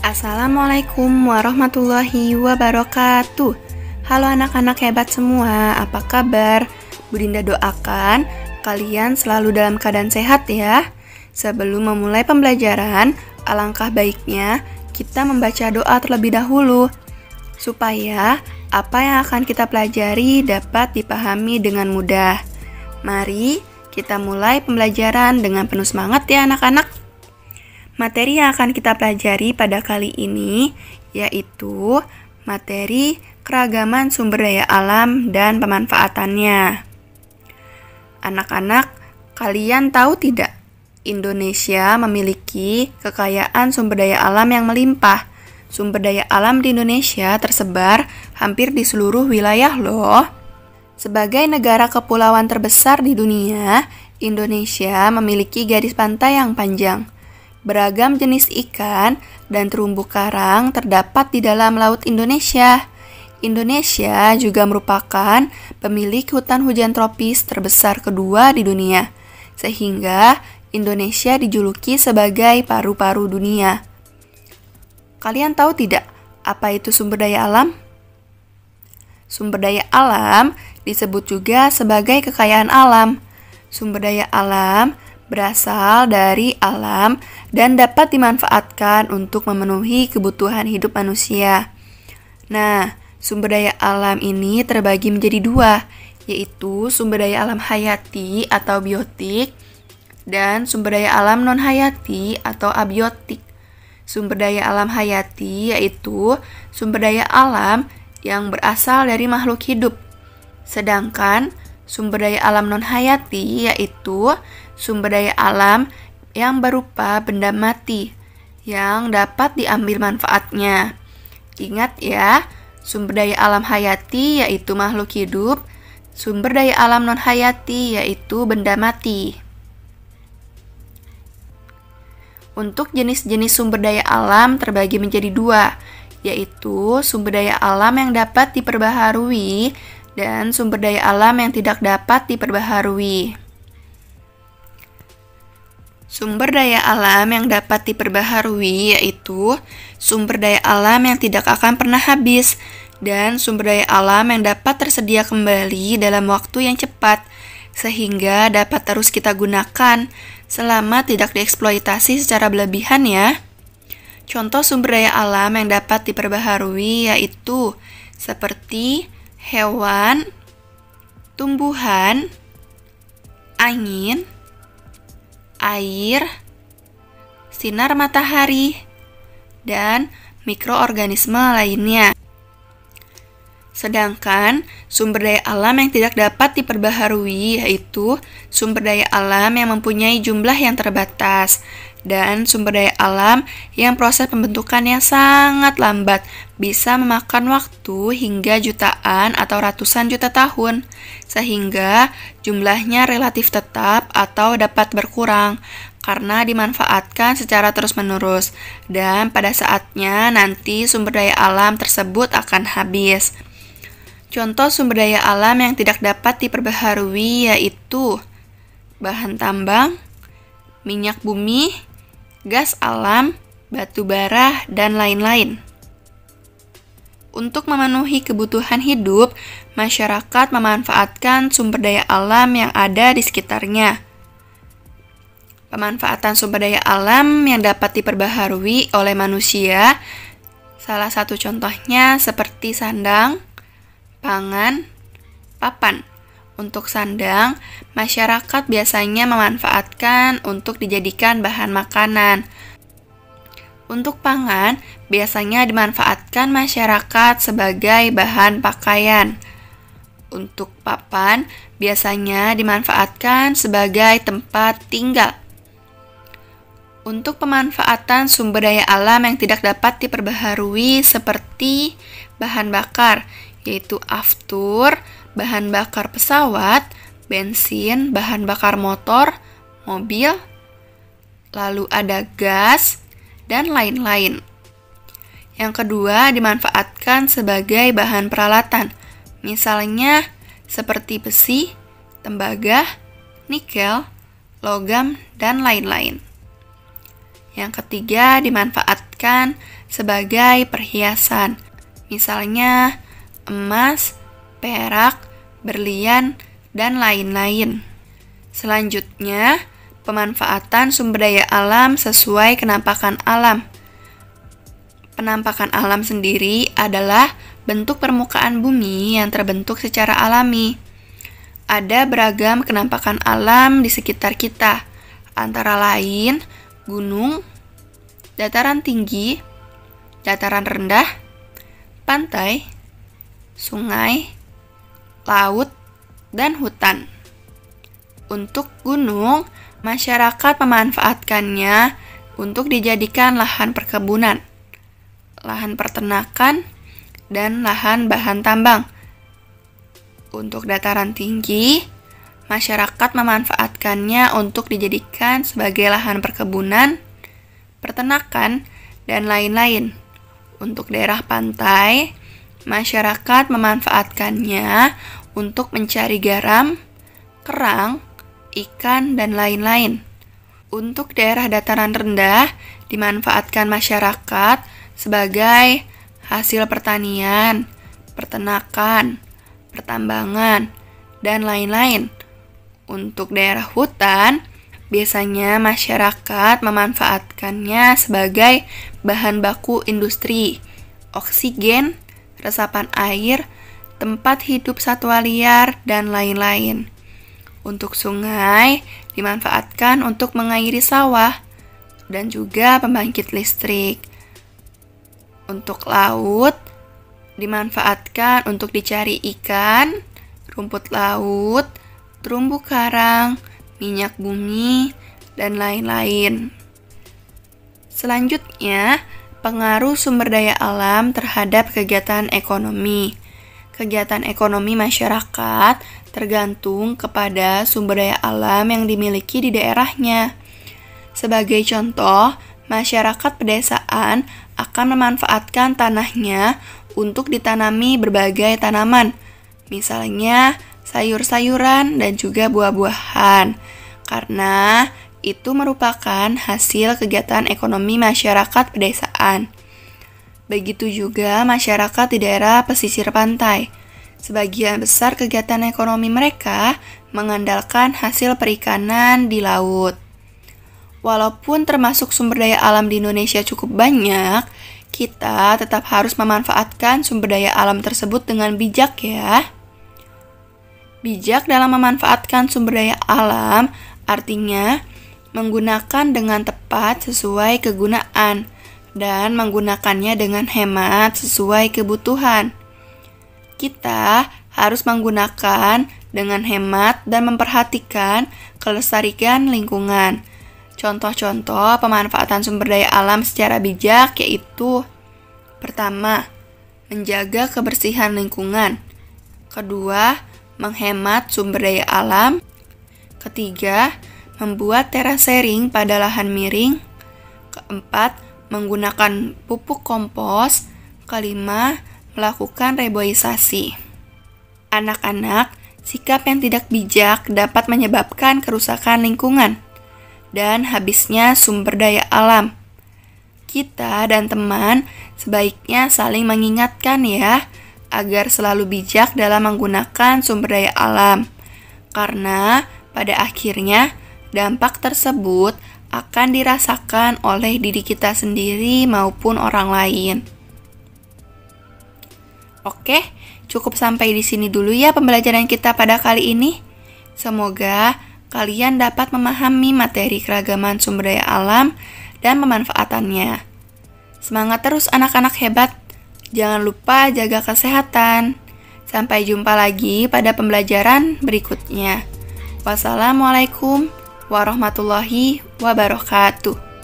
Assalamualaikum warahmatullahi wabarakatuh. Halo anak-anak hebat semua, apa kabar? Budinda doakan kalian selalu dalam keadaan sehat ya. Sebelum memulai pembelajaran, alangkah baiknya kita membaca doa terlebih dahulu supaya apa yang akan kita pelajari dapat dipahami dengan mudah. Mari kita mulai pembelajaran dengan penuh semangat ya anak-anak. Materi yang akan kita pelajari pada kali ini yaitu materi keragaman sumber daya alam dan pemanfaatannya. Anak-anak, kalian tahu tidak? Indonesia memiliki kekayaan sumber daya alam yang melimpah. Sumber daya alam di Indonesia tersebar hampir di seluruh wilayah loh. Sebagai negara kepulauan terbesar di dunia, Indonesia memiliki garis pantai yang panjang. Beragam jenis ikan dan terumbu karang terdapat di dalam laut Indonesia. Indonesia juga merupakan pemilik hutan hujan tropis terbesar kedua di dunia, sehingga Indonesia dijuluki sebagai paru-paru dunia. Kalian tahu tidak apa itu sumber daya alam? Sumber daya alam disebut juga sebagai kekayaan alam. Sumber daya alam berasal dari alam dan dapat dimanfaatkan untuk memenuhi kebutuhan hidup manusia. Nah, sumber daya alam ini terbagi menjadi dua, yaitu sumber daya alam hayati atau biotik dan sumber daya alam non-hayati atau abiotik. Sumber daya alam hayati yaitu sumber daya alam yang berasal dari makhluk hidup. Sedangkan sumber daya alam non-hayati yaitu sumber daya alam yang berupa benda mati yang dapat diambil manfaatnya. Ingat ya, sumber daya alam hayati yaitu makhluk hidup, sumber daya alam non-hayati yaitu benda mati. Untuk jenis-jenis sumber daya alam terbagi menjadi dua, yaitu sumber daya alam yang dapat diperbaharui dan sumber daya alam yang tidak dapat diperbaharui. Sumber daya alam yang dapat diperbaharui yaitu sumber daya alam yang tidak akan pernah habis dan sumber daya alam yang dapat tersedia kembali dalam waktu yang cepat sehingga dapat terus kita gunakan selama tidak dieksploitasi secara berlebihan ya. Contoh sumber daya alam yang dapat diperbaharui yaitu seperti hewan, tumbuhan, angin, air, sinar matahari, dan mikroorganisme lainnya. Sedangkan sumber daya alam yang tidak dapat diperbaharui yaitu sumber daya alam yang mempunyai jumlah yang terbatas dan sumber daya alam yang proses pembentukannya sangat lambat, bisa memakan waktu hingga jutaan atau ratusan juta tahun, sehingga jumlahnya relatif tetap atau dapat berkurang karena dimanfaatkan secara terus-menerus, dan pada saatnya nanti sumber daya alam tersebut akan habis. Contoh sumber daya alam yang tidak dapat diperbaharui yaitu bahan tambang, minyak bumi, gas alam, batu bara, dan lain-lain. Untuk memenuhi kebutuhan hidup, masyarakat memanfaatkan sumber daya alam yang ada di sekitarnya. Pemanfaatan sumber daya alam yang dapat diperbaharui oleh manusia, salah satu contohnya seperti sandang, pangan, papan. Untuk sandang, masyarakat biasanya memanfaatkan untuk dijadikan bahan makanan. Untuk pangan, biasanya dimanfaatkan masyarakat sebagai bahan pakaian. Untuk papan, biasanya dimanfaatkan sebagai tempat tinggal. Untuk pemanfaatan sumber daya alam yang tidak dapat diperbaharui seperti bahan bakar, yaitu aftur, bahan bakar pesawat, bensin, bahan bakar motor, mobil, lalu ada gas, dan lain-lain. Yang kedua, dimanfaatkan sebagai bahan peralatan, misalnya seperti besi, tembaga, nikel, logam, dan lain-lain. Yang ketiga, dimanfaatkan sebagai perhiasan. Misalnya emas, perak, berlian, dan lain-lain. Selanjutnya, pemanfaatan sumber daya alam sesuai kenampakan alam. Penampakan alam sendiri adalah bentuk permukaan bumi yang terbentuk secara alami. Ada beragam kenampakan alam di sekitar kita, antara lain gunung, dataran tinggi, dataran rendah, pantai, sungai, laut, dan hutan. Untuk gunung, masyarakat memanfaatkannya untuk dijadikan lahan perkebunan, lahan peternakan, dan lahan bahan tambang. Untuk dataran tinggi, masyarakat memanfaatkannya untuk dijadikan sebagai lahan perkebunan, peternakan, dan lain-lain. Untuk daerah pantai, masyarakat memanfaatkannya untuk mencari garam, kerang, ikan, dan lain-lain. Untuk daerah dataran rendah, dimanfaatkan masyarakat sebagai hasil pertanian, peternakan, pertambangan, dan lain-lain. Untuk daerah hutan, biasanya masyarakat memanfaatkannya sebagai bahan baku industri, oksigen, resapan air, tempat hidup satwa liar, dan lain-lain. Untuk sungai, dimanfaatkan untuk mengairi sawah dan juga pembangkit listrik. Untuk laut, dimanfaatkan untuk dicari ikan, rumput laut, terumbu karang, minyak bumi, dan lain-lain. Selanjutnya, pengaruh sumber daya alam terhadap kegiatan ekonomi. Kegiatan ekonomi masyarakat tergantung kepada sumber daya alam yang dimiliki di daerahnya. Sebagai contoh, masyarakat pedesaan akan memanfaatkan tanahnya untuk ditanami berbagai tanaman, misalnya sayur-sayuran dan juga buah-buahan, karena itu merupakan hasil kegiatan ekonomi masyarakat pedesaan. Begitu juga masyarakat di daerah pesisir pantai. Sebagian besar kegiatan ekonomi mereka mengandalkan hasil perikanan di laut. Walaupun termasuk sumber daya alam di Indonesia cukup banyak, kita tetap harus memanfaatkan sumber daya alam tersebut dengan bijak ya. Bijak dalam memanfaatkan sumber daya alam artinya menggunakan dengan tepat sesuai kegunaan dan menggunakannya dengan hemat sesuai kebutuhan. Kita harus menggunakan dengan hemat dan memperhatikan kelestarian lingkungan. Contoh-contoh pemanfaatan sumber daya alam secara bijak yaitu: pertama, menjaga kebersihan lingkungan. Kedua, menghemat sumber daya alam. Ketiga, membuat terasering pada lahan miring. Keempat, menggunakan pupuk kompos. Kelima, melakukan reboisasi. Anak-anak, sikap yang tidak bijak dapat menyebabkan kerusakan lingkungan dan habisnya sumber daya alam. Kita dan teman sebaiknya saling mengingatkan ya, agar selalu bijak dalam menggunakan sumber daya alam. Karena pada akhirnya dampak tersebut akan dirasakan oleh diri kita sendiri maupun orang lain. Oke, cukup sampai di sini dulu ya pembelajaran kita pada kali ini. Semoga kalian dapat memahami materi keragaman sumber daya alam dan pemanfaatannya. Semangat terus anak-anak hebat. Jangan lupa jaga kesehatan. Sampai jumpa lagi pada pembelajaran berikutnya. Wassalamualaikum warahmatullahi wabarakatuh.